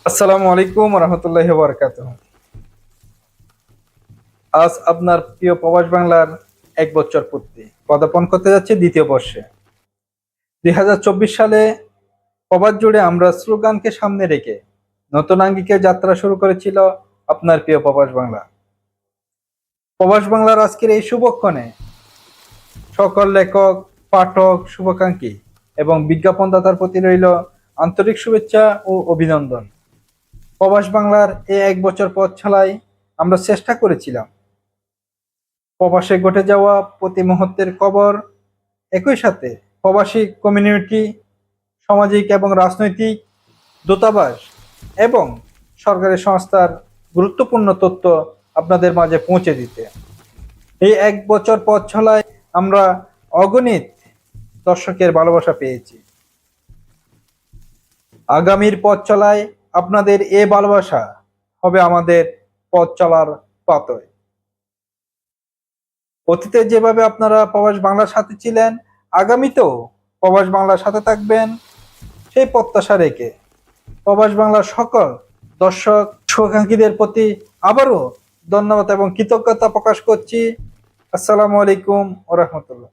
আসসালামু আলাইকুম রহমতুল্লাহি বারাকাতুহ। আজ আপনার প্রিয় প্রবাস বাংলার 1 বছর পূর্তি পদার্পণ করতে যাচ্ছে দ্বিতীয় বর্ষে। 2024 সালে প্রবাস জুড়ে আমরা স্লোগানকে সামনে রেখে নতুন আঙ্গিকে যাত্রা শুরু করেছিল আপনার প্রিয় প্রবাস বাংলা। প্রবাস বাংলার আজকের এই শুভক্ষণে সকল লেখক, পাঠক, শুভাকাঙ্ক্ষী এবং বিজ্ঞাপনদাতার প্রতি রইল আন্তরিক শুভেচ্ছা ও অভিনন্দন। প্রবাস বাংলার এই 1 বছর পথ চলায় আমরা চেষ্টা করেছিলাম প্রবাসে ঘটে যাওয়া প্রতি মুহূর্তের খবর, একই সাথে প্রবাসী কমিউনিটি, সামাজিক এবং রাজনৈতিক দূতাবাস এবং সরকারি সংস্থার গুরুত্বপূর্ণ তথ্য আপনাদের মাঝে পৌঁছে দিতে। এই 1 বছর পথ চলায় আমরা অগণিত দর্শকের ভালোবাসা পেয়েছি। আগামীর পথ চলায় আপনাদের এ ভালোবাসা হবে আমাদের পথ চলার পাথয়। অতীতে যেভাবে আপনারা প্রবাস বাংলার সাথে ছিলেন, আগামীতেও প্রবাস বাংলার সাথে থাকবেন সেই প্রত্যাশা রেখে প্রবাস বাংলার সকল দর্শক শুভাকাঙ্ক্ষীদের প্রতি আবারও ধন্যবাদ এবং কৃতজ্ঞতা প্রকাশ করছি। আসসালামু আলাইকুম ওয়া রাহমাতুল্লাহ।